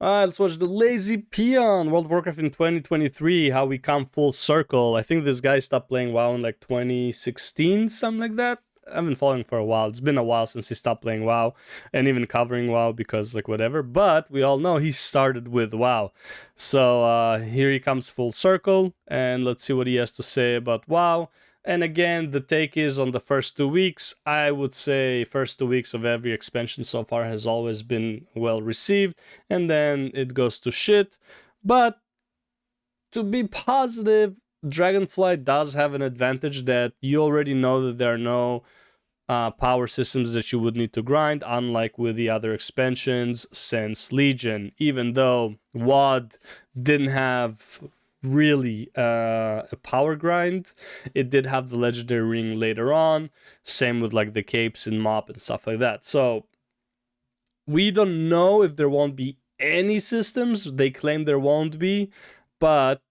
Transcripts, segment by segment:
Alright, let's watch TheLazyPeon, World of Warcraft in 2023, how we come full circle. I think this guy stopped playing WoW in like 2016, something like that. I've been following for a while. It's been a while since he stopped playing WoW and even covering WoW because like whatever. But we all know he started with WoW. So here he comes full circle and let's see what he has to say about WoW. And again, the take is on the first 2 weeks. I would say first 2 weeks of every expansion so far has always been well received. And then it goes to shit. But to be positive, Dragonflight does have an advantage that you already know that there are no power systems that you would need to grind, unlike with the other expansions since Legion. Even though WoD didn't have really a power grind, it did have the legendary ring later on, same with like the capes and mop and stuff like that. So we don't know if there won't be any systems. They claim there won't be, but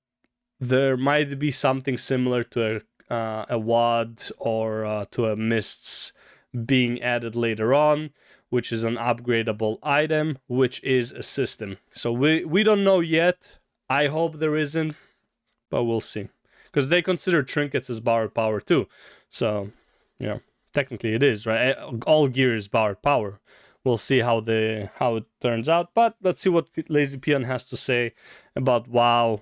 there might be something similar to a WoD or to a Mists being added later on, which is an upgradable item, which is a system. So we don't know yet. I hope there isn't, but we'll see. Because they consider trinkets as borrowed power too. So, you know, technically it is, right? All gear is borrowed power. We'll see how it turns out. But let's see what TheLazyPeon has to say about WoW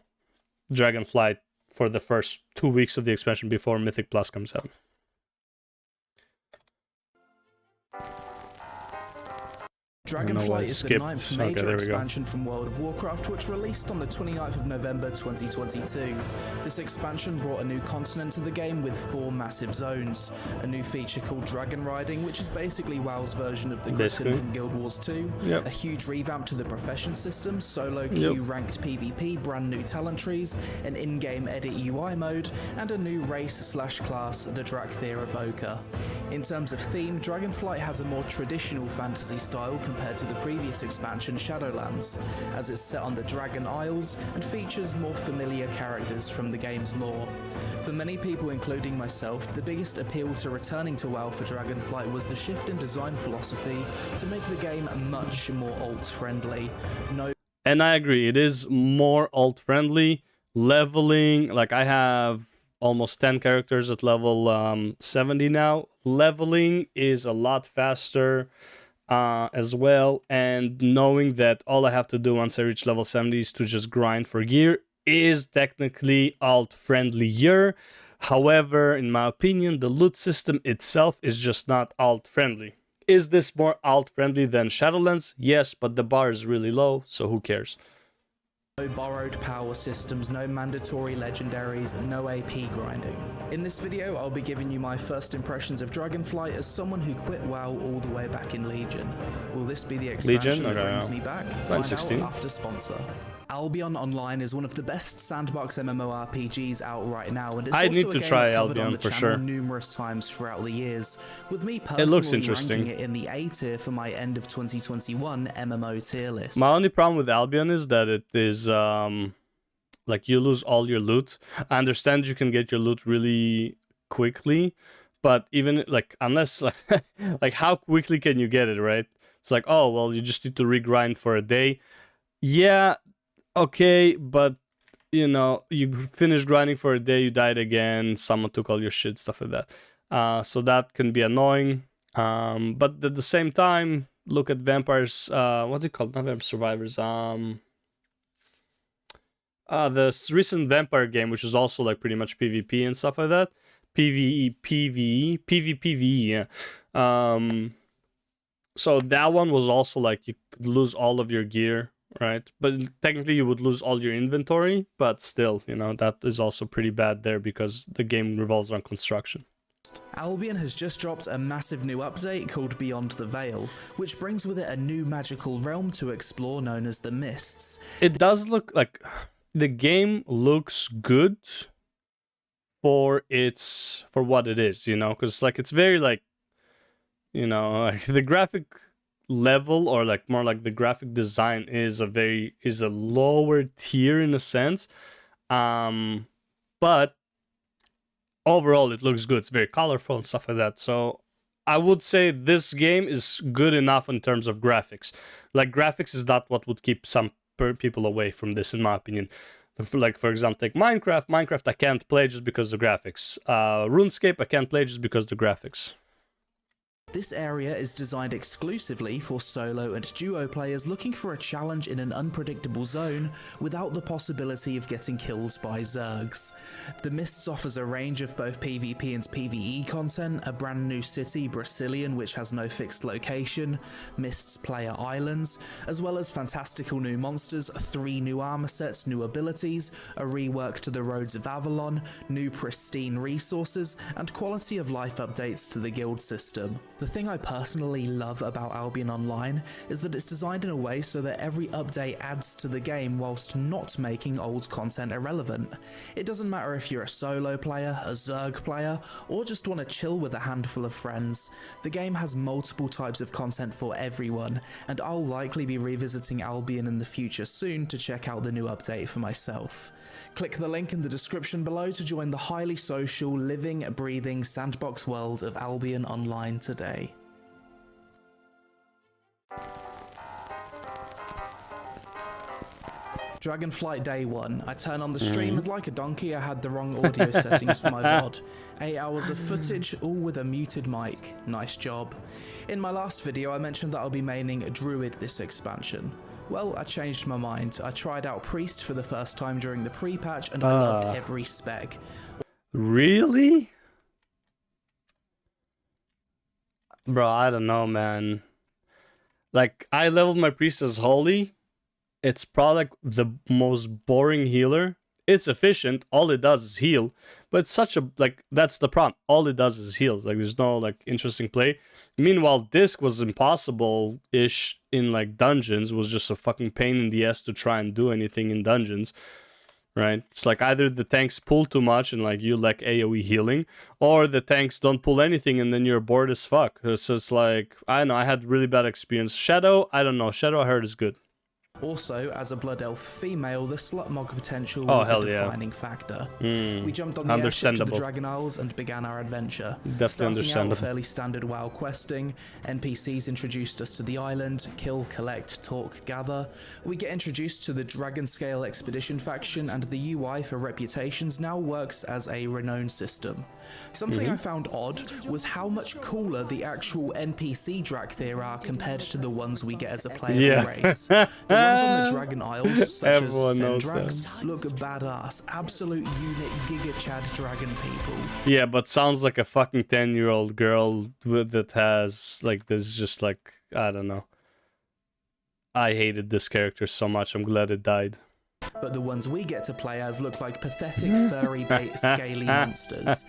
Dragonflight for the first 2 weeks of the expansion before Mythic Plus comes out. Dragonflight is the 9th major expansion from World of Warcraft, which released on the 29th of November 2022. This expansion brought a new continent to the game with 4 massive zones, a new feature called Dragon Riding, which is basically WoW's version of the Griffin from Guild Wars 2, a huge revamp to the profession system, solo queue ranked PvP, brand new talent trees, an in-game edit UI mode, and a new race/class, the Drakthir Evoker. In terms of theme, Dragonflight has a more traditional fantasy style compared to the previous expansion Shadowlands, as it's set on the Dragon Isles and features more familiar characters from the game's lore. For many people, including myself, the biggest appeal to returning to WoW for Dragonflight was the shift in design philosophy to make the game much more alt-friendly. And I agree, it is more alt-friendly. Leveling, like I have almost 10 characters at level 70 now. Leveling is a lot faster as well, and knowing that all I have to do once I reach level 70 is to just grind for gear is technically alt-friendlier. However, in my opinion, the loot system itself is just not alt-friendly. Is this more alt-friendly than Shadowlands? Yes, but the bar is really low, so who cares? No borrowed power systems, no mandatory legendaries, no AP grinding. In this video, I'll be giving you my first impressions of Dragonflight as someone who quit WoW all the way back in Legion. Will this be the expansion that brings me back? Find out after sponsor. Albion Online is one of the best sandbox MMORPGs out right now, and it's also a game I've covered on the channel numerous times throughout the years, with me personally ranking it in the A tier for my end of 2021 MMO tier list. My only problem with Albion is that it is like you lose all your loot. I understand you can get your loot really quickly, but even like unless like how quickly can you get it, right? It's like, oh well, you just need to regrind for a day. Yeah, okay, but you know, you finish grinding for a day, you died again, someone took all your shit, stuff like that. So that can be annoying. But at the same time, look at vampires. What do you call it? Not Vampire Survivors. The recent vampire game, which is also like pretty much PvP and stuff like that. PvE, yeah. So that one was also like you could lose all of your gear, right? But technically you would lose all your inventory, but still, you know, that is also pretty bad there because the game revolves around construction. Albion has just dropped a massive new update called Beyond the Veil, which brings with it a new magical realm to explore known as the Mists. It does look like the game looks good for what it is, you know, because like it's very like, you know, like the graphic level or like more like the graphic design is a lower tier in a sense, but overall it looks good. It's very colorful and stuff like that. So I would say this game is good enough in terms of graphics. Like, graphics is not what would keep some people away from this, in my opinion. Like, for example, take Minecraft. Minecraft I can't play just because of the graphics. RuneScape I can't play just because of the graphics. This area is designed exclusively for solo and duo players looking for a challenge in an unpredictable zone without the possibility of getting killed by Zergs. The Mists offers a range of both PvP and PvE content, a brand new city, Brazilian, which has no fixed location, Mists player islands, as well as fantastical new monsters, 3 new armor sets, new abilities, a rework to the Roads of Avalon, new pristine resources, and quality of life updates to the guild system. The thing I personally love about Albion Online is that it's designed in a way so that every update adds to the game whilst not making old content irrelevant. It doesn't matter if you're a solo player, a Zerg player, or just want to chill with a handful of friends. The game has multiple types of content for everyone, and I'll likely be revisiting Albion in the future soon to check out the new update for myself. Click the link in the description below to join the highly social, living, breathing sandbox world of Albion Online today. Dragonflight Day 1. I turn on the stream and like a donkey I had the wrong audio settings for my VOD. 8 hours of footage, all with a muted mic. Nice job. In my last video I mentioned that I'll be maining a Druid this expansion. Well, I changed my mind. I tried out Priest for the first time during the pre-patch and I loved every spec. Really? Bro, I don't know, man. Like, I leveled my Priest as Holy. It's probably like the most boring healer. It's efficient, all it does is heal, but it's such a, like, that's the problem. All it does is heal. Like, there's no, like, interesting play. Meanwhile, Disc was impossible-ish in, like, dungeons. It was just a fucking pain in the ass to try and do anything in dungeons, right? It's like either the tanks pull too much and, like, you lack AoE healing, or the tanks don't pull anything and then you're bored as fuck. It's just like, I don't know, I had really bad experience. Shadow, I don't know. Shadow I heard is good. Also, as a Blood Elf female, the Slutmog potential was a defining factor. We jumped on the airship to the Dragon Isles and began our adventure. Starting out with fairly standard WoW questing, NPCs introduced us to the island, kill, collect, talk, gather. We get introduced to the Dragon Scale Expedition faction, and the UI for reputations now works as a renown system. Something I found odd was how much cooler the actual NPC Drakthir are compared to the ones we get as a playable race. The ones on the Dragon Isles, such as Sendrax, look badass. Absolute unit Giga Chad dragon people. Yeah, but sounds like a fucking 10-year-old girl that has, like, this just, like, I don't know. I hated this character so much. I'm glad it died. But the ones we get to play as look like pathetic furry bait scaly monsters.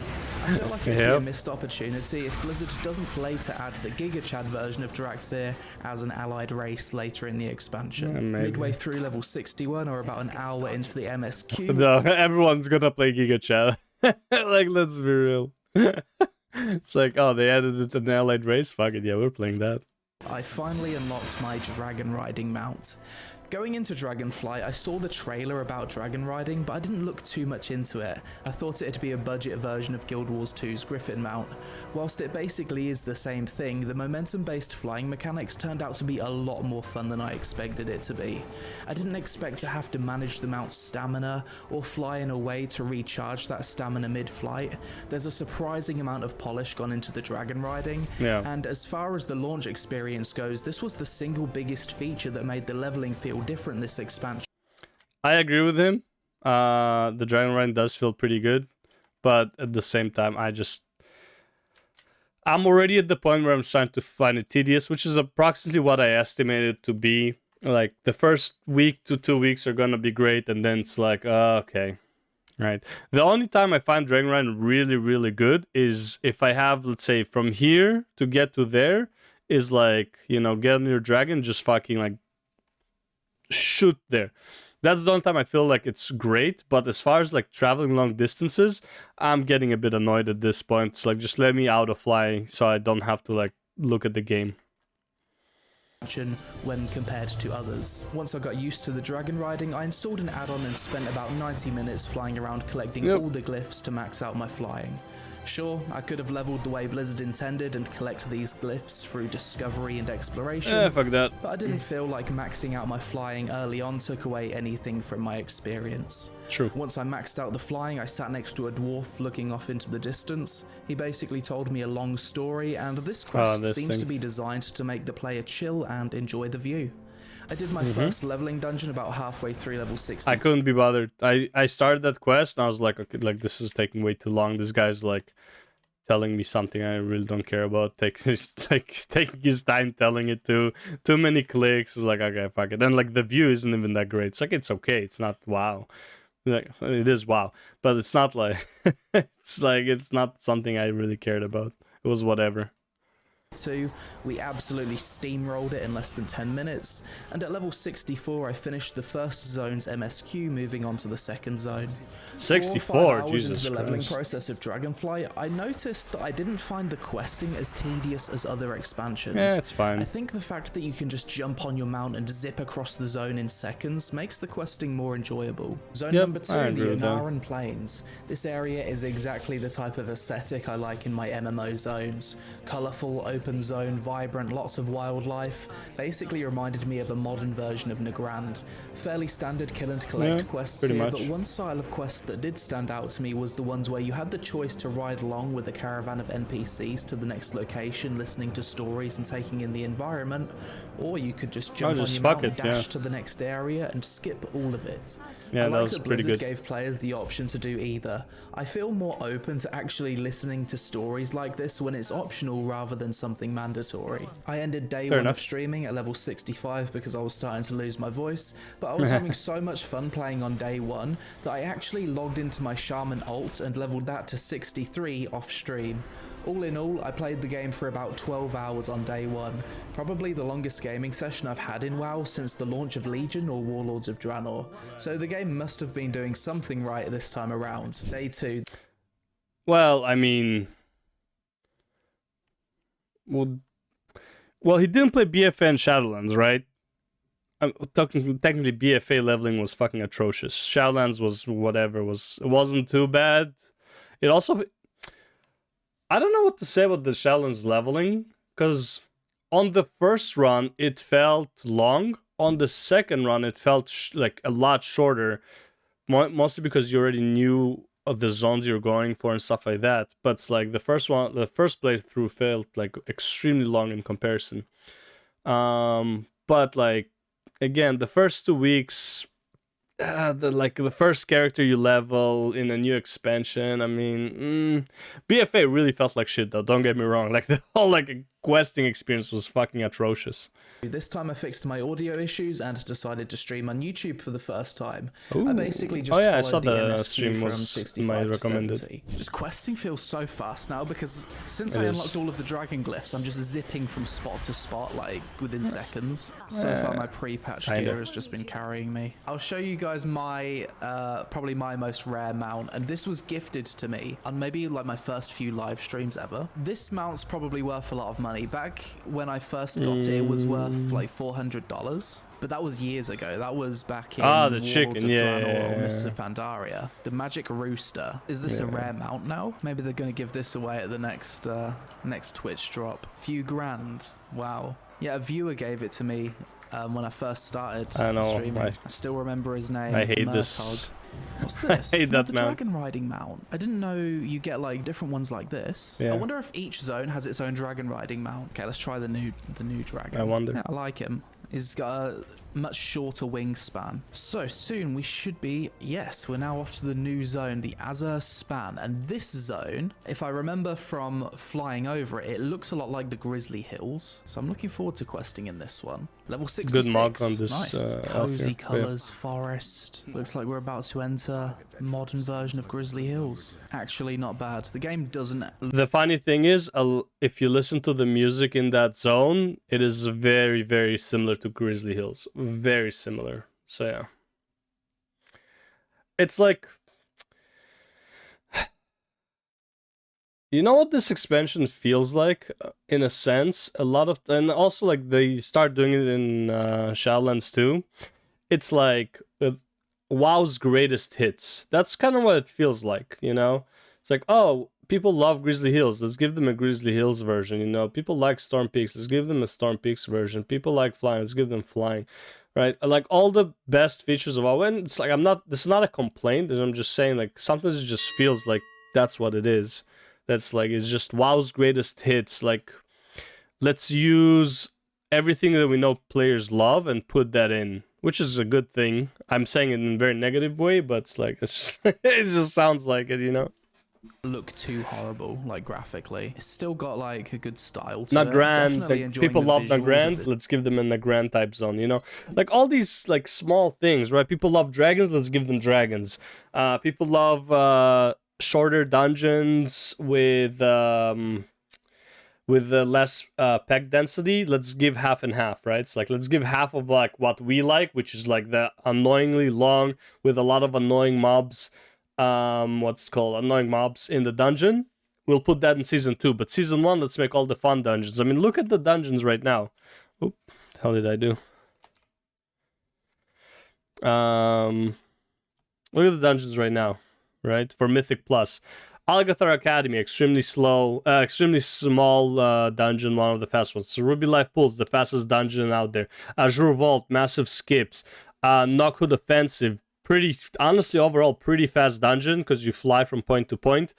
I feel like it'd be a missed opportunity if Blizzard doesn't later add the Giga Chad version of Drakthir as an allied race later in the expansion. Midway through level 61 or about an hour into the MSQ. No, everyone's gonna play Giga Chad. Like, let's be real. It's like, oh, they added it to an allied race? Fuck it, yeah, we're playing that. I finally unlocked my dragon riding mount. Going into Dragonflight, I saw the trailer about dragon riding, but I didn't look too much into it. I thought it'd be a budget version of Guild Wars 2's Griffin mount. Whilst it basically is the same thing, the momentum-based flying mechanics turned out to be a lot more fun than I expected it to be. I didn't expect to have to manage the mount's stamina, or fly in a way to recharge that stamina mid-flight. There's a surprising amount of polish gone into the dragon riding, and as far as the launch experience goes, this was the single biggest feature that made the leveling feel different this expansion. I agree with him. The dragon riding does feel pretty good, but at the same time, I'm already at the point where I'm starting to find it tedious, which is approximately what I estimated to be. Like, the first week to 2 weeks are gonna be great, and then it's like, okay, right. The only time I find dragon riding really, really good is if I have, let's say, from here to get to there is like, you know, get on your dragon, just fucking like shoot there. That's the only time I feel like it's great. But as far as like traveling long distances, I'm getting a bit annoyed at this point. It's like, just let me out of flying so I don't have to like look at the game when compared to others. Once I got used to the dragon riding, I installed an add-on and spent about 90 minutes flying around collecting all the glyphs to max out my flying. Sure, I could have leveled the way Blizzard intended and collect these glyphs through discovery and exploration, fuck that. but I didn't feel like maxing out my flying early on took away anything from my experience. True. Once I maxed out the flying, I sat next to a dwarf looking off into the distance. He basically told me a long story, and this quest seems to be designed to make the player chill and enjoy the view. I did my first leveling dungeon about halfway through level 60. I couldn't be bothered. I started that quest and I was like, okay, like this is taking way too long. This guy's like telling me something I really don't care about. Taking his time telling it too many clicks. It's like, okay, fuck it. And like the view isn't even that great. It's like, it's okay. It's not wow. Like it is wow, but it's not like it's not something I really cared about. It was whatever. We absolutely steamrolled it in less than 10 minutes, and at level 64 I finished the first zone's MSQ, moving on to the second zone. 64, hours Jesus into the leveling Christ. process of Dragonflight, I noticed that I didn't find the questing as tedious as other expansions. Yeah, it's fine. I think the fact that you can just jump on your mount and zip across the zone in seconds makes the questing more enjoyable. Zone number 2, the Onaran Plains. This area is exactly the type of aesthetic I like in my MMO zones. Colourful, open zone, vibrant, lots of wildlife. Basically reminded me of a modern version of Nagrand. Fairly standard kill and collect quests here, but one style of quest that did stand out to me was the ones where you had the choice to ride along with a caravan of NPCs to the next location, listening to stories and taking in the environment, or you could just jump on your mount and dash to the next area and skip all of it. Yeah, I that was that pretty Blizzard good. gave players the option to do either. I feel more open to actually listening to stories like this when it's optional rather than something mandatory. I ended day one of streaming at level 65 because I was starting to lose my voice, but I was having so much fun playing on day one that I actually logged into my Shaman ult and leveled that to 63 off stream. All in all, I played the game for about 12 hours on day one, probably the longest gaming session I've had in WoW since the launch of Legion or Warlords of Draenor, so the game must have been doing something right this time around. Day 2. Well, I mean... Well, he didn't play BFA and Shadowlands, right? I'm talking technically BFA leveling was fucking atrocious. Shadowlands was whatever, it wasn't too bad. It also... I don't know what to say about the Shadowlands leveling, because on the first run it felt long. On the second run it felt like a lot shorter, mostly because you already knew of the zones you're going for and stuff like that. But it's like the first playthrough felt like extremely long in comparison. But like again, the first 2 weeks, the first character you level in a new expansion, I mean, BFA really felt like shit though, don't get me wrong. Like the whole questing experience was fucking atrocious. This time I fixed my audio issues and decided to stream on YouTube for the first time. Ooh. I basically just followed I saw the the MSQ stream from was 65 my to recommended. 70. Just questing feels so fast now because since I unlocked all of the dragon glyphs, I'm just zipping from spot to spot like within seconds. So far my pre-patch gear has just been carrying me. I'll show you guys my probably my most rare mount, and this was gifted to me on maybe like my first few live streams ever. This mount's probably worth a lot of money. Back when I first got it, it was worth like $400, but that was years ago. That was back in the chicken, or Mists of Pandaria. The Magic Rooster. Is this a rare mount now? Maybe they're going to give this away at the next next Twitch drop. Few grand. Wow. Yeah, a viewer gave it to me when I first started streaming. I still remember his name. I hate this. What's this? I hate that the mount. dragon riding mount. I didn't know you get like different ones like this. Yeah. I wonder if each zone has its own dragon riding mount. Okay, let's try the new dragon. I wonder. Yeah, I like him. He's got a much shorter wingspan. So soon we should be, yes, we're now off to the new zone, the Azur Span. And this zone, if I remember from flying over it, it looks a lot like the Grizzly Hills. So I'm looking forward to questing in this one. Level 66. Good mark on this. Nice. Cozy colours, forest. Looks like we're about to enter a modern version of Grizzly Hills. Actually, not bad. The game doesn't... The funny thing is, if you listen to the music in that zone, it is very, very similar to Grizzly Hills. Very similar. So yeah. It's like... You know what this expansion feels like, in a sense? A lot of... And also, like, they start doing it in Shadowlands too. It's like WoW's greatest hits. That's kind of what it feels like, you know? It's like, oh, people love Grizzly Hills. Let's give them a Grizzly Hills version, you know. People like Storm Peaks. Let's give them a Storm Peaks version. People like flying. Let's give them flying, right? Like all the best features of WoW. And it's like this is not a complaint. I'm just saying like sometimes it just feels like that's what it is. That's like it's just WoW's greatest hits. Like let's use everything that we know players love and put that in, which is a good thing. I'm saying it in a very negative way, but it's like it just sounds like it, you know. Look too horrible, like graphically. It's still got like a good style to Nagrand, it. people love Nagrand. Let's give them a Nagrand type zone, you know. Like all these like small things, right? People love dragons. Let's give them dragons. People love shorter dungeons with less peg density. Let's give half and half, right? It's like let's give half of like what we like, which is like the annoyingly long with a lot of annoying mobs. Annoying mobs in the dungeon. We'll put that in season 2, but season 1, let's make all the fun dungeons. I mean, look at the dungeons right now. Oop, the hell did I do? Look at the dungeons right now, right? For Mythic Plus. Algathar Academy, extremely small dungeon, one of the fast ones. Ruby Life Pools, the fastest dungeon out there. Azure Vault, massive skips. Knockhood Offensive, honestly, overall, pretty fast dungeon because you fly from point to point.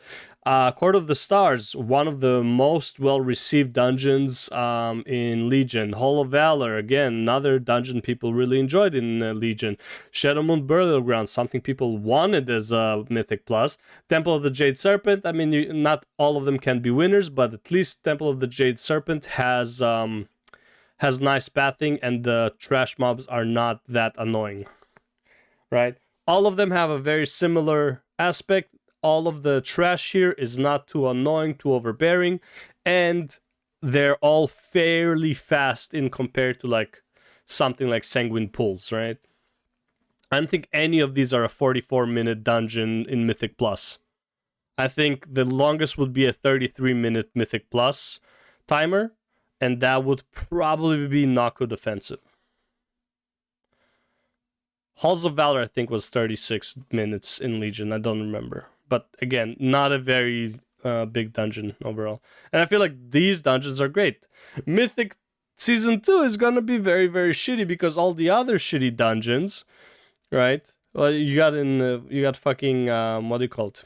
Court of the Stars, one of the most well-received dungeons in Legion. Hall of Valor, again, another dungeon people really enjoyed in Legion. Shadowmoon Burial Ground, something people wanted as a Mythic Plus. Temple of the Jade Serpent, I mean, not all of them can be winners, but at least Temple of the Jade Serpent has nice pathing and the trash mobs are not that annoying. Right? All of them have a very similar aspect. All of the trash here is not too annoying, too overbearing, and they're all fairly fast in compared to like something like Sanguine Pools, right? I don't think any of these are a 44-minute dungeon in Mythic Plus. I think the longest would be a 33-minute Mythic Plus timer, and that would probably be Knockhood Offensive. Halls of Valor, I think, was 36 minutes in Legion. I don't remember. But again, not a very big dungeon overall. And I feel like these dungeons are great. Mythic Season 2 is going to be very, very shitty because all the other shitty dungeons, right? Well, you got fucking, what do you call it?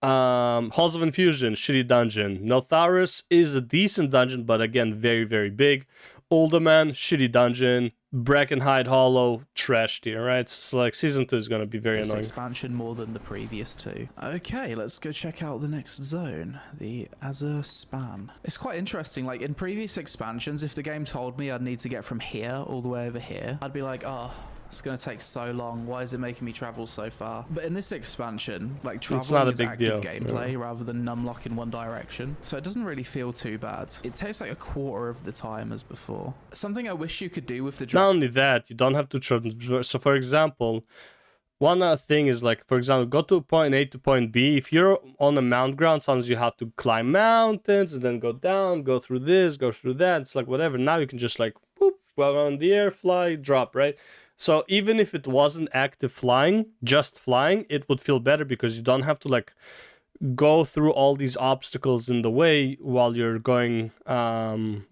Halls of Infusion, shitty dungeon. Neltharis is a decent dungeon, but again, very, very big. Uldaman, shitty dungeon. Brackenhide Hollow, trash tier, right? It's like Season 2 is going to be very annoying. Expansion more than the previous 2. Okay, let's go check out the next zone, the Azure Span. It's quite interesting, like in previous expansions, if the game told me I'd need to get from here all the way over here, I'd be like, oh, it's going to take so long. Why is it making me travel so far? But in this expansion, like traveling is active gameplay rather than numlock in one direction. So it doesn't really feel too bad. It takes like a quarter of the time as before. Something I wish you could do with the... Not only that, you don't have to transfer. So for example, one thing is like, for example, go to point A to point B. If you're on a mount ground, sometimes you have to climb mountains and then go down, go through this, go through that. It's like whatever. Now you can just like, whoop, go around the air, fly, drop, right? So even if it wasn't active flying, just flying, it would feel better because you don't have to like go through all these obstacles in the way while you're going on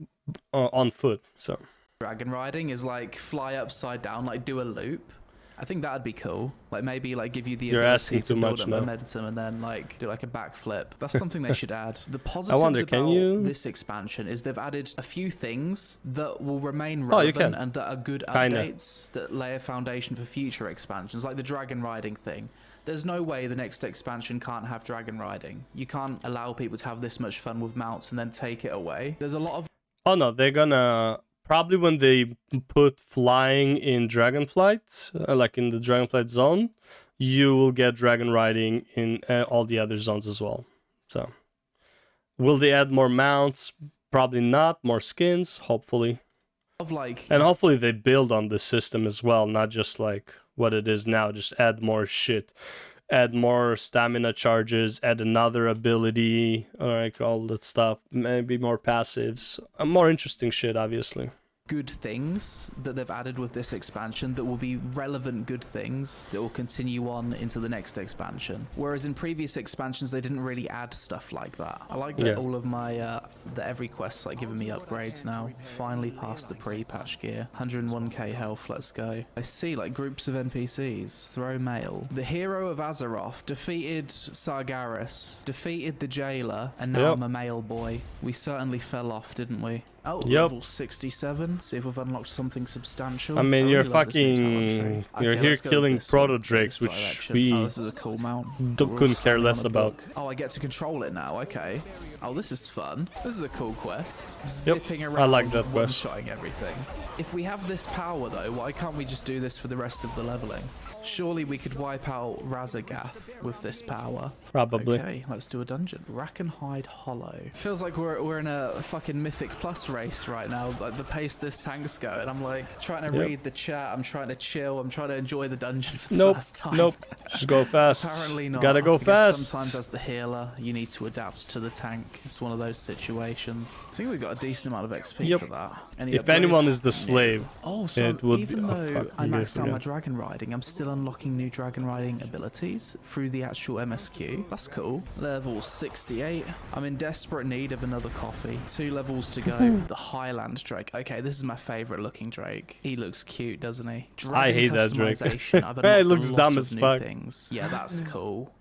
foot. So dragon riding is like fly upside down, like do a loop. I think that'd be cool. Like maybe like give you the ability to build up momentum and then like do like a backflip. That's something they should add. The positives about this expansion is they've added a few things that will remain relevant and that are good updates that lay a foundation for future expansions, like the dragon riding thing. There's no way the next expansion can't have dragon riding. You can't allow people to have this much fun with mounts and then take it away. There's a lot of... Oh no, they're gonna... Probably when they put flying in Dragonflight, like in the Dragonflight zone, you will get dragon riding in all the other zones as well. So, will they add more mounts? Probably not. More skins, hopefully. And hopefully they build on the system as well, not just like what it is now. Just add more shit. Add more stamina charges, add another ability, like all that stuff. Maybe more passives. More interesting shit, obviously. good things that they've added with this expansion that will be relevant good things that will continue on into the next expansion. Whereas in previous expansions, they didn't really add stuff like that. I like that all of my, the every quest's like giving me upgrades now. Finally passed the pre-patch gear. 101k health, let's go. I see like groups of NPCs. Throw mail. The hero of Azeroth defeated Sargeras, defeated the jailer, and now I'm a mail boy. We certainly fell off, didn't we? Oh, level 67. See if we've unlocked something substantial. I mean, you're fucking... You're here killing proto-drakes, which we this is a cool mount. couldn't care less about. Oh, I get to control it now. Okay. Oh, this is fun. This is a cool quest. Zipping around, I like that quest. One-shotting everything. If we have this power, though, why can't we just do this for the rest of the leveling? Surely we could wipe out Razagath with this power. Probably. Okay, let's do a dungeon. Brackenhide Hollow. Feels like we're in a fucking Mythic Plus race right now. Like the pace this tank's going. I'm like trying to read the chat. I'm trying to chill. I'm trying to enjoy the dungeon for the first time. Nope. Just go fast. Apparently not. Gotta go fast. Sometimes as the healer, you need to adapt to the tank. It's one of those situations. I think we got a decent amount of XP for that. If anyone is the slave, oh, so even though I maxed out my dragon riding, I'm still unlocking new dragon riding abilities through the actual MSQ. That's cool. Level 68. I'm in desperate need of another coffee. 2 levels to go. The Highland Drake. Okay, this is my favorite looking Drake. He looks cute, doesn't he? Dragon I hate that Drake. It looks dumb as fuck. Things. Yeah, that's cool.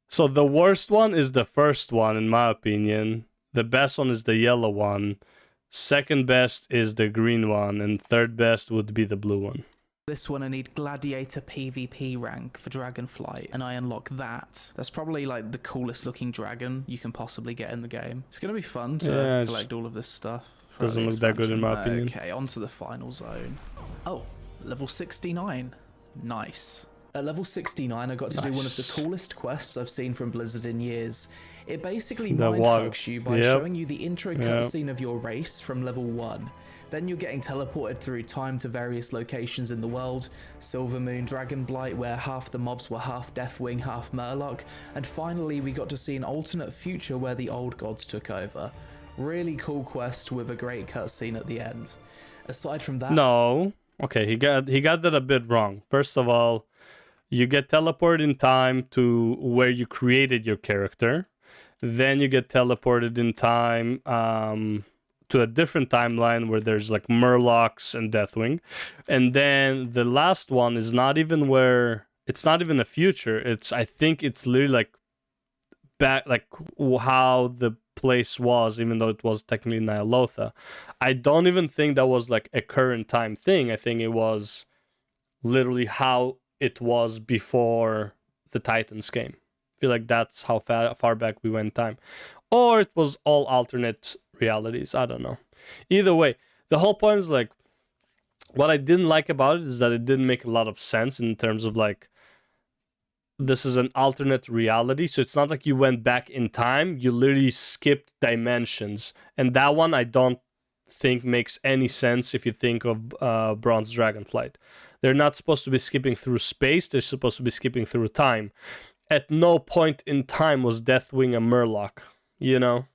So the worst one is the first one, in my opinion. The best one is the yellow one. Second best is the green one, and third best would be the blue one. This one I need Gladiator PvP rank for Dragonflight, and I unlock that. That's probably like the coolest looking dragon you can possibly get in the game. It's gonna be fun to collect all of this stuff. Doesn't look that good in my opinion. Okay, on to the final zone. Oh, level 69. Nice. At level 69, I got to do one of the coolest quests I've seen from Blizzard in years. It basically mindfucks you by showing you the intro cutscene of your race from level 1. Then you're getting teleported through time to various locations in the world. Silvermoon, Dragonblight, where half the mobs were half Deathwing, half Murloc. And finally, we got to see an alternate future where the old gods took over. Really cool quest with a great cutscene at the end. Aside from that... No. Okay, he got that a bit wrong. First of all, you get teleported in time to where you created your character. Then you get teleported in time to a different timeline where there's like Murlocs and Deathwing. And then the last one is not even where... It's not even a future. I think it's literally like back, like how the place was, even though it was technically Nyalotha. I don't even think that was like a current time thing. I think it was literally how it was before the Titans came. I feel like that's how far back we went in time. Or it was all alternate realities. I don't know. Either way, the whole point is like, what I didn't like about it is that it didn't make a lot of sense in terms of like, this is an alternate reality. So it's not like you went back in time. You literally skipped dimensions. And that one I don't think makes any sense if you think of Bronze Dragonflight. They're not supposed to be skipping through space. They're supposed to be skipping through time. At no point in time was Deathwing a Murloc, you know?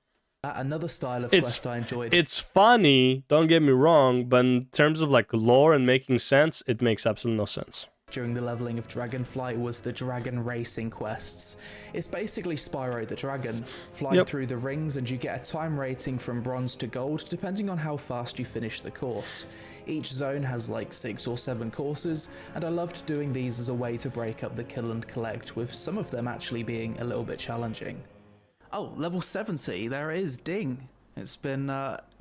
Another style of quest I enjoyed. It's funny, don't get me wrong, but in terms of like lore and making sense, it makes absolutely no sense. During the leveling of Dragonflight was the dragon racing quests. It's basically Spyro the Dragon. Fly through the rings and you get a time rating from bronze to gold depending on how fast you finish the course. Each zone has like 6 or 7 courses, and I loved doing these as a way to break up the kill and collect, with some of them actually being a little bit challenging. Oh, level 70, there it is, ding! It's been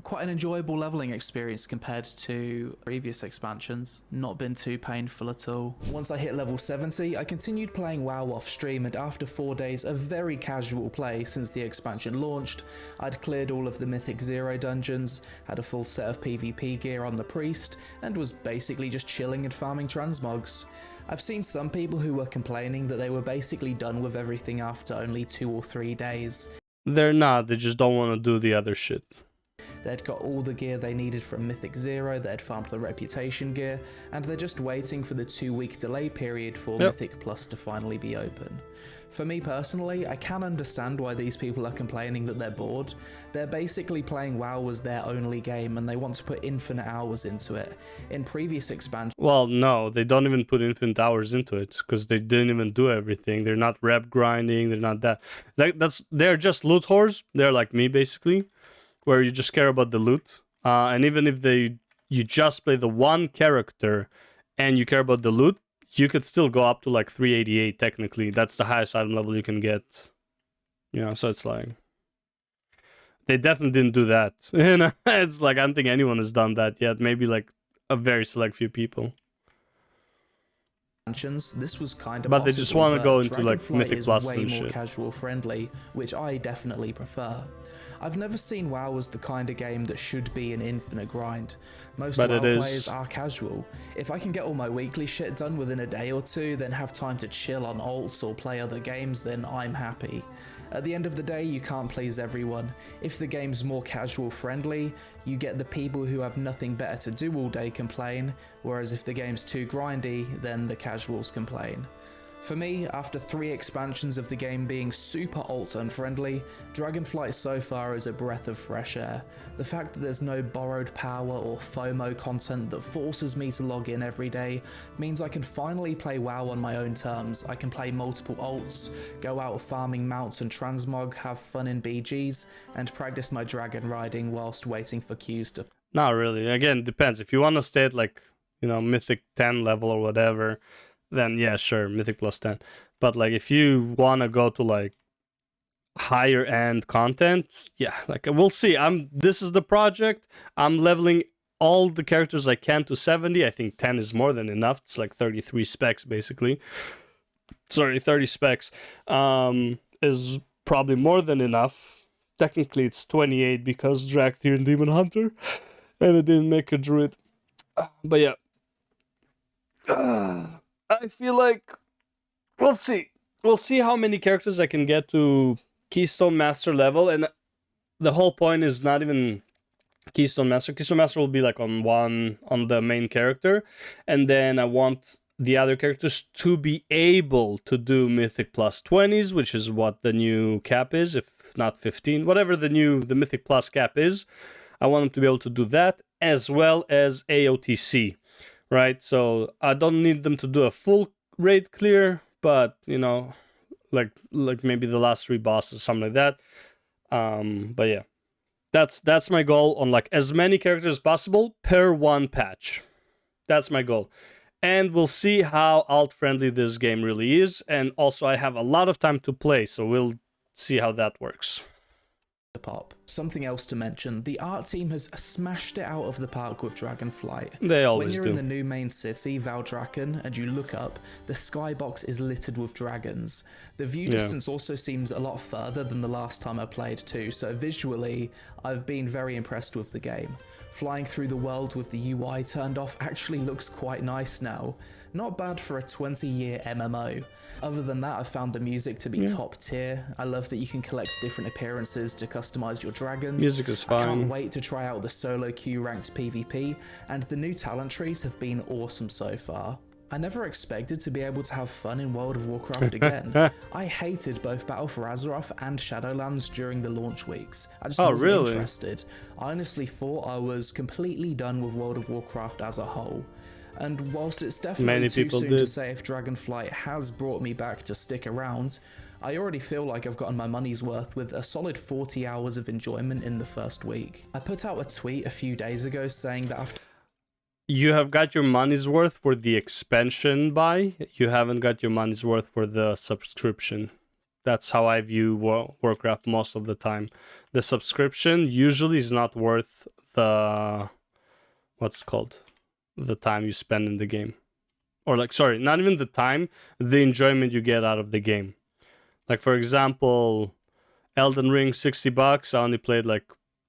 quite an enjoyable leveling experience compared to previous expansions. Not been too painful at all. Once I hit level 70, I continued playing WoW off stream, and after 4 days of very casual play since the expansion launched, I'd cleared all of the Mythic Zero dungeons, had a full set of PvP gear on the Priest, and was basically just chilling and farming transmogs. I've seen some people who were complaining that they were basically done with everything after only 2 or 3 days. They're not, they just don't want to do the other shit. They'd got all the gear they needed from Mythic 0, they'd farmed the reputation gear, and they're just waiting for the 2-week delay period for Mythic Plus to finally be open. For me personally, I can understand why these people are complaining that they're bored. They're basically playing WoW as their only game and they want to put infinite hours into it. In previous expansions... Well, no, they don't even put infinite hours into it because they didn't even do everything. They're not rep grinding, they're not that. They're just loot whores. They're like me, basically, where you just care about the loot. And even if you just play the one character and you care about the loot, you could still go up to like 388 technically. That's the highest item level you can get. You know, so it's like... They definitely didn't do that. You know, it's like I don't think anyone has done that yet. Maybe like a very select few people. This was kind of but they just want to go into like Mythic Plus way and more shit. Casual friendly, which I definitely prefer. I've never seen WoW as the kind of game that should be an infinite grind. Most WoW players are casual. If I can get all my weekly shit done within a day or two, then have time to chill on alts or play other games, then I'm happy. At the end of the day, you can't please everyone. If the game's more casual friendly, you get the people who have nothing better to do all day complain, whereas if the game's too grindy, then the casuals complain. For me, after 3 expansions of the game being super alt unfriendly, Dragonflight so far is a breath of fresh air. The fact that there's no borrowed power or FOMO content that forces me to log in every day means I can finally play WoW on my own terms. I can play multiple alts, go out farming mounts and transmog, have fun in BGs, and practice my dragon riding whilst waiting for queues to... Not really. Again, depends. If you want to stay at like, you know, Mythic 10 level or whatever, then yeah, sure, Mythic plus 10. But like if you want to go to like higher end content, yeah, like we'll see. This is the project. I'm leveling all the characters I can to 70. I think 10 is more than enough. It's like 33 specs basically. Sorry, 30 specs is probably more than enough. Technically it's 28 because Drakthir and Demon Hunter, and it didn't make a druid. But yeah. I feel like we'll see. We'll see how many characters I can get to Keystone Master level, and the whole point is not even Keystone Master. Keystone Master will be like on the main character, and then I want the other characters to be able to do Mythic plus 20s, which is what the new cap is, if not 15, whatever the Mythic plus cap is. I want them to be able to do that, as well as AOTC. Right, so I don't need them to do a full raid clear, but you know, like maybe the last 3 bosses, something like that. But yeah, that's my goal on like as many characters as possible per 1 patch. That's my goal, and we'll see how alt friendly this game really is. And also, I have a lot of time to play, so we'll see how that works. Pop. Something else to mention, the art team has smashed it out of the park with Dragonflight. They always do. When you're in the new main city, Valdrakken, and you look up, the skybox is littered with dragons. The view distance also seems a lot further than the last time I played too, so visually, I've been very impressed with the game. Flying through the world with the UI turned off actually looks quite nice now. Not bad for a 20-year MMO. Other than that, I found the music to be top tier. I love that you can collect different appearances to customize your dragons. Music is fine. I can't wait to try out the solo queue ranked PvP, and the new talent trees have been awesome so far. I never expected to be able to have fun in World of Warcraft again. I hated both Battle for Azeroth and Shadowlands during the launch weeks. I just wasn't interested. I honestly thought I was completely done with World of Warcraft as a whole. And whilst it's definitely too soon to say if Dragonflight has brought me back to stick around, I already feel like I've gotten my money's worth with a solid 40 hours of enjoyment in the first week. I put out a tweet a few days ago saying that after... You have got your money's worth for the expansion buy. You haven't got your money's worth for the subscription. That's how I view Warcraft most of the time. The subscription usually is not worth the... what's it called? The time you spend in the game. Or like, sorry, not even the time, the enjoyment you get out of the game. Like, for example, Elden Ring, $60. I only played like,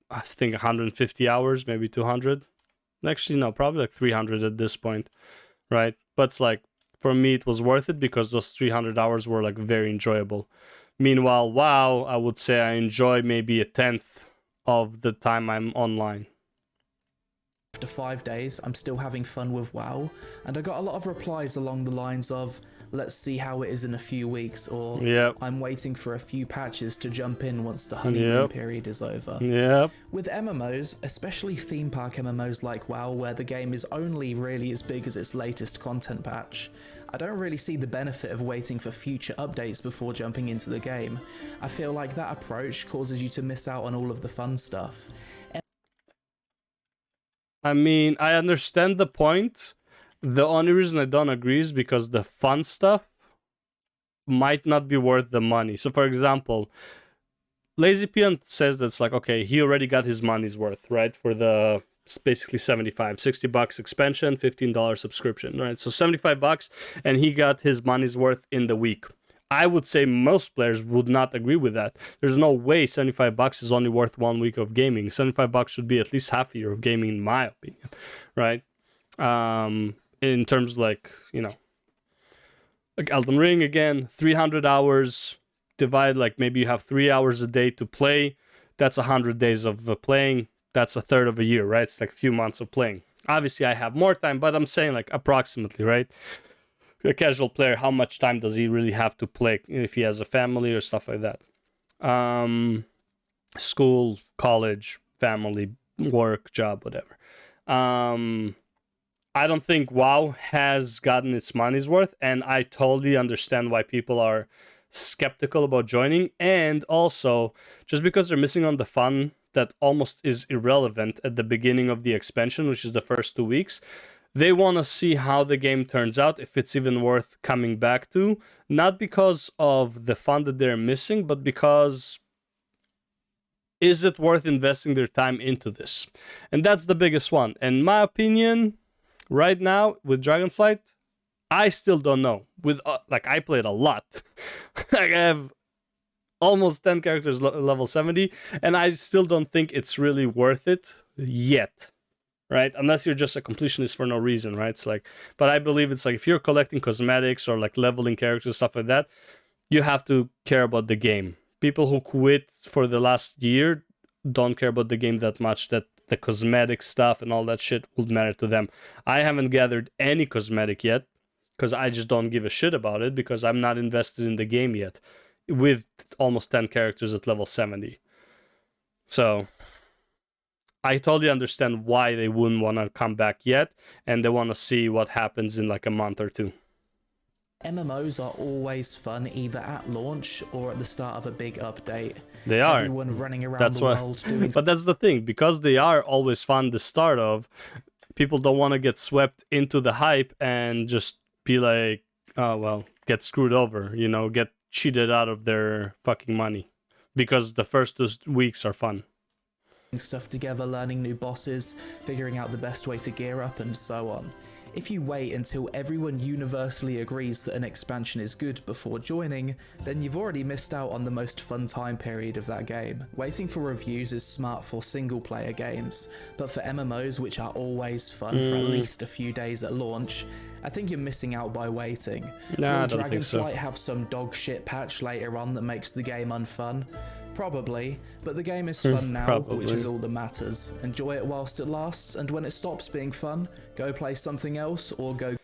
I think 150 hours, maybe 200. Actually, no, probably like 300 at this point, right? But it's like, for me, it was worth it because those 300 hours were like very enjoyable. Meanwhile, WoW, I would say I enjoy maybe 1/10 of the time I'm online. After 5 days, I'm still having fun with WoW, and I got a lot of replies along the lines of, let's see how it is in a few weeks, or I'm waiting for a few patches to jump in once the honeymoon period is over. With MMOs, especially theme park MMOs like WoW, where the game is only really as big as its latest content patch, I don't really see the benefit of waiting for future updates before jumping into the game. I feel like that approach causes you to miss out on all of the fun stuff. I mean, I understand the point. The only reason I don't agree is because the fun stuff might not be worth the money. So, for example, LazyPeon says that's like, okay, he already got his money's worth, right? For the basically $60 expansion, $15 subscription, right? So $75, and he got his money's worth in the week. I would say most players would not agree with that. There's no way $75 is only worth 1 week of gaming. $75 should be at least half a year of gaming, in my opinion, right? In terms of like, you know, like Elden Ring again, 300 hours, divide, like maybe you have 3 hours a day to play. That's 100 days of playing. That's a third of a year, right? It's like a few months of playing. Obviously, I have more time, but I'm saying like approximately, right? A casual player, how much time does he really have to play if he has a family or stuff like that? School, college, family, work, job, whatever. I don't think WoW has gotten its money's worth, and I totally understand why people are skeptical about joining. And also, just because they're missing on the fun that almost is irrelevant at the beginning of the expansion, which is the first 2 weeks, they want to see how the game turns out, if it's even worth coming back to. Not because of the fun that they're missing, but because is it worth investing their time into this? And that's the biggest one. In my opinion, right now with Dragonflight, I still don't know. With like I played a lot. Like I have almost 10 characters level 70, and I still don't think it's really worth it yet. Right? Unless you're just a completionist for no reason, right? It's like, but I believe it's like if you're collecting cosmetics or like leveling characters, stuff like that, you have to care about the game. People who quit for the last year don't care about the game that much, that the cosmetic stuff and all that shit will matter to them. I haven't gathered any cosmetic yet because I just don't give a shit about it because I'm not invested in the game yet with almost 10 characters at level 70. So I totally understand why they wouldn't want to come back yet, and they want to see what happens in like a month or two. MMOs are always fun either at launch or at the start of a big update. They are. Everyone running around the world doing... But that's the thing, because they are always fun the start of, people don't want to get swept into the hype and just be like, oh, well, get screwed over, you know, get cheated out of their fucking money. Because the first 2 weeks are fun. Stuff together, learning new bosses, figuring out the best way to gear up, and so on. If you wait until everyone universally agrees that an expansion is good before joining, then you've already missed out on the most fun time period of that game. Waiting for reviews is smart for single player games, but for MMOs, which are always fun for at least a few days at launch, I think you're missing out by waiting. Nah, Will Dragonflight have some dog shit patch later on that makes the game unfun? Probably, but the game is fun now, which is all that matters. Enjoy it whilst it lasts, and when it stops being fun, go play something else or go...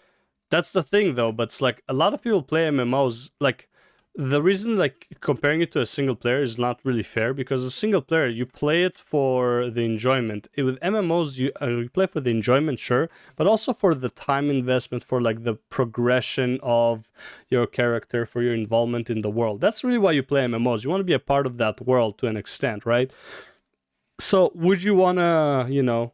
That's the thing though, but it's like a lot of people play MMOs, like the reason like comparing it to a single player is not really fair, because a single player, you play it for the enjoyment. With MMOs, you play for the enjoyment, sure, but also for the time investment, for like the progression of your character, for your involvement in the world. That's really why you play MMOs. You want to be a part of that world to an extent, right? So would you want to,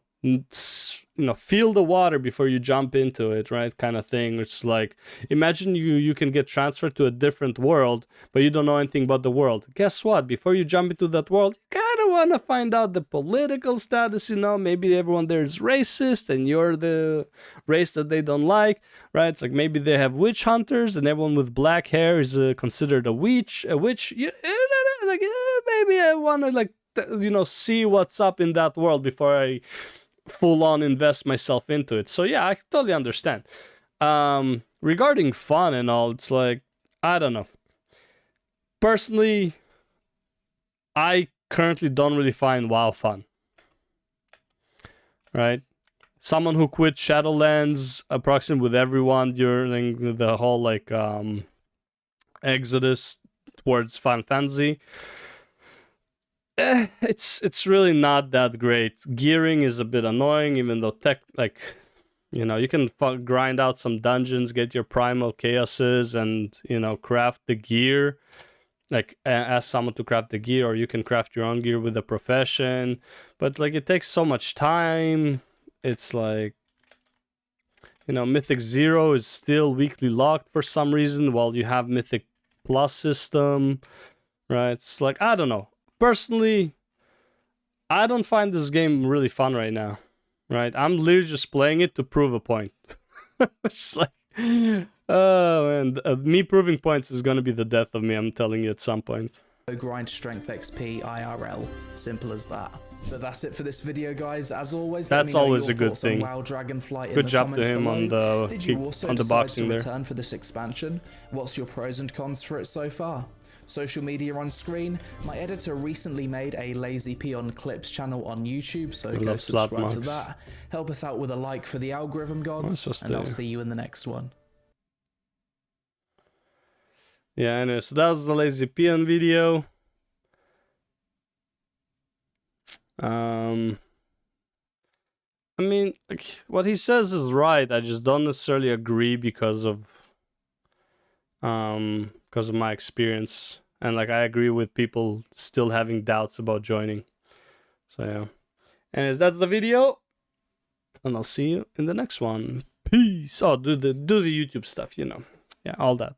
feel the water before you jump into it, right? Kind of thing. It's like, imagine you can get transferred to a different world, but you don't know anything about the world. Guess what? Before you jump into that world, you kind of want to find out the political status, maybe everyone there is racist and you're the race that they don't like, right? It's like maybe they have witch hunters and everyone with black hair is considered a witch. Maybe I want to see what's up in that world before I full on invest myself into it. So yeah, I totally understand. Regarding fun and all, it's like, I don't know. Personally, I currently don't really find WoW fun. Right? Someone who quit Shadowlands, approximately with everyone during the whole like exodus towards Final Fantasy. It's really not that great. Gearing is a bit annoying, even though you know, you can grind out some dungeons, get your primal chaoses, and, you know, craft the gear. Like, ask someone to craft the gear, or you can craft your own gear with a profession. But, like, it takes so much time. It's like, you know, Mythic 0 is still weekly locked for some reason, while you have Mythic Plus system, right? It's like, I don't know. Personally, I don't find this game really fun right now. Right, I'm literally just playing it to prove a point. It's like, oh man, me proving points is gonna be the death of me. I'm telling you at some point. Grind strength XP IRL, simple as that. But that's it for this video, guys. As always, that's always a good thing. WoW Dragonflight good job to him below. on the boxing there. Return for this expansion? What's your pros and cons for it so far? Social media on screen. My editor recently made a LazyPeon Clips channel on YouTube, so go subscribe to that. Help us out with a like for the algorithm gods, and I'll see you in the next one. Yeah, anyway, so that was the LazyPeon video. I mean, like, what he says is right. I just don't necessarily agree because of my experience, and like I agree with people still having doubts about joining. So yeah. Anyways, that's the video, and I'll see you in the next one. Peace. Oh, do the YouTube stuff, you know. Yeah, all that.